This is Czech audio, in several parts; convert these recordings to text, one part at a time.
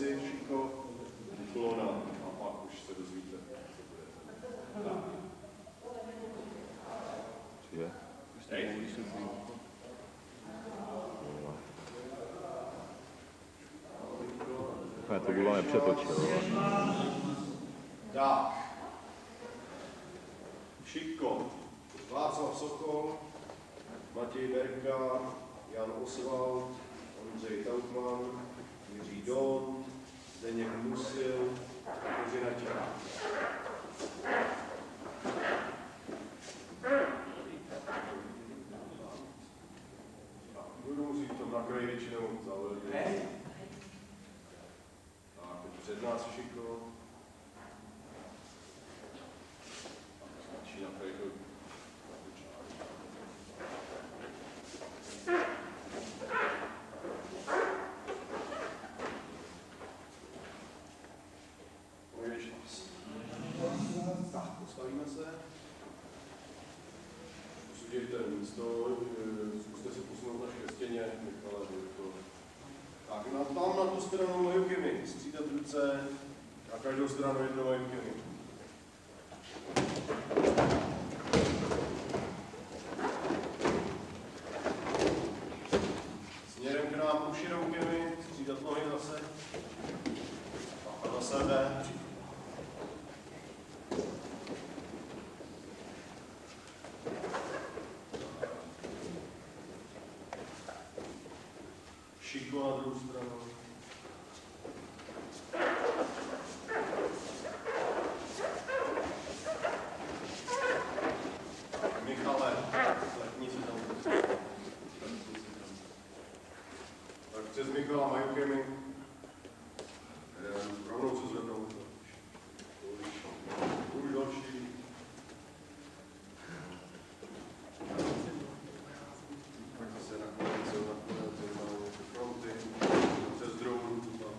postavici, Šiko, Klona a pak už se dozvíte, co bude. Je. Já to bylo nepřetočil. Tak. Šiko, Václav Sokol, Matěj Berka, Jan Oswald, Ondřej Tautman, Jiří Don, Zdeněk Musil, Kateřina Černá. Budu muset to na kraji většinou zavedit. Tak, teď před nás Šiko. Začíná kraji to. Tak, postavíme se. Udějte místo, zkuste se posunout až ke stěně, Michale, bude to. Tak, tam na tu stranu Majukiny, střídat ruce a každou stranu jedno Majukiny. Směrem k nám uši roukami, střídat nohy zase. A za sebe. Šiko na druhou stranu. Michale, letní si tam. Tak přes Michala Majukemi. Rovnou se zvednou. Už další. Tak zase nakonec fronty, přes druhou ruku tak.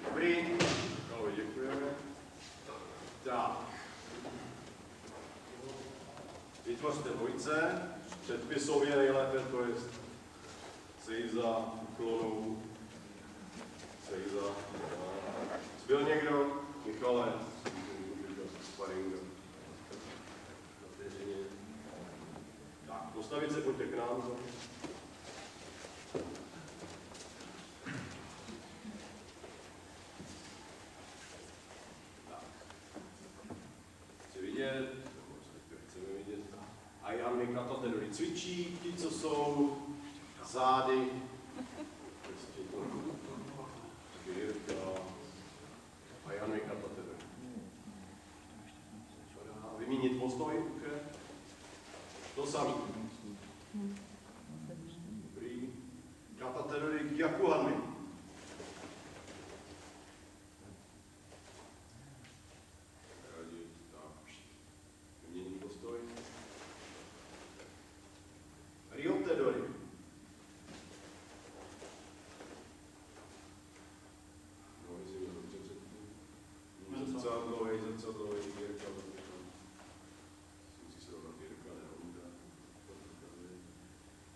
Dobrý. Ahoj, děkujeme. Tak. Vytvořte dvojce, předpisově nejlépe, to je Sejza, Klonu, Sejza. Zbyl někdo? Michale, sparinga. Tak, postavit se, pojďte k nám. Chceme vidět. A Jan Katatedory cvičí, ti, co jsou zády. A Jan Katatedory. Vyměnit postoj, to samý. Dobrý. Katatedory k Jakuhanmi. Vyměním postoj. Riotedory. No, jestli mě dobře řeknu. Zrcadlovej, Jirka. Musí se rovnat Jirka, nerovnat.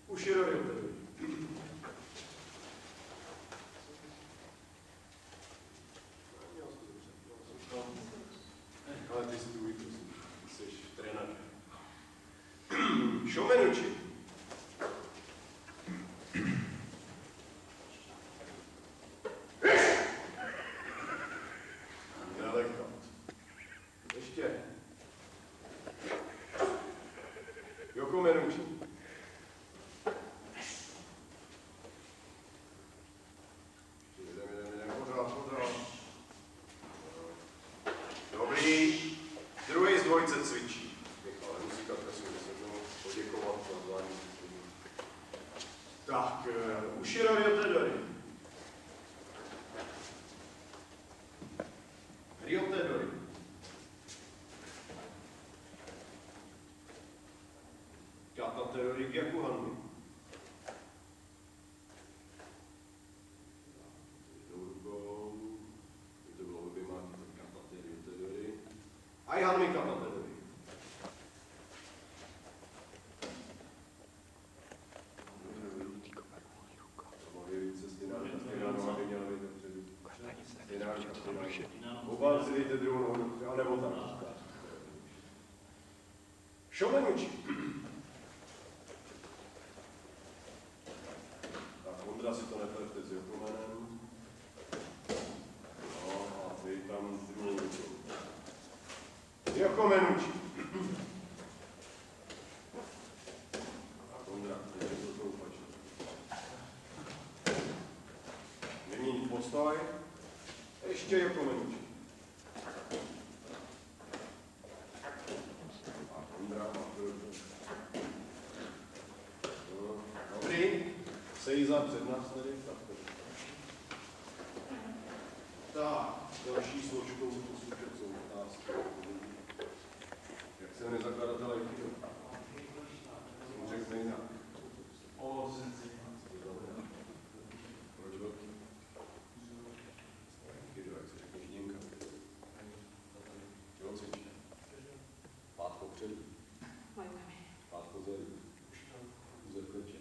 Už je Riotedory. Ale ty jsi tvůj, prosím. Jsi trenér. Šomenuči. Nelekat. Ještě. Jokomenuči. Jdem, pořád. Dobrý. Druhý z dvojce cvičí. Ale musí Katka si poděkovat za zvládní. Tak, Ushiro Ryotedori. A Jan Mika na tedy. Oba si dejte druhou nohu, nebo tam. Šomenuči. Tak, Ondra si to neplete s Jokomenem. No a dej tam druhou ruku. Jokomenuči. Tak, Ondra, dej to troupačku. Vyměnit postoj. Ještě Jokomenuči. Dobrý, sejza před nás tady. Tak, další složkou poslušet jsou otázky. Jak se jmenuje zakladatel IQ? Jsem řekl jinak. Proč velký? Kydo, jak se řekne Žděnka. Tělocvič. Pátko předu. Pátko zadu. Úzer kleče.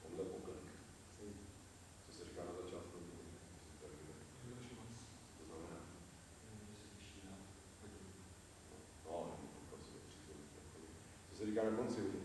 Tenhle poklek. Co se říká na začátku? To znamená? No, co se říká na konci?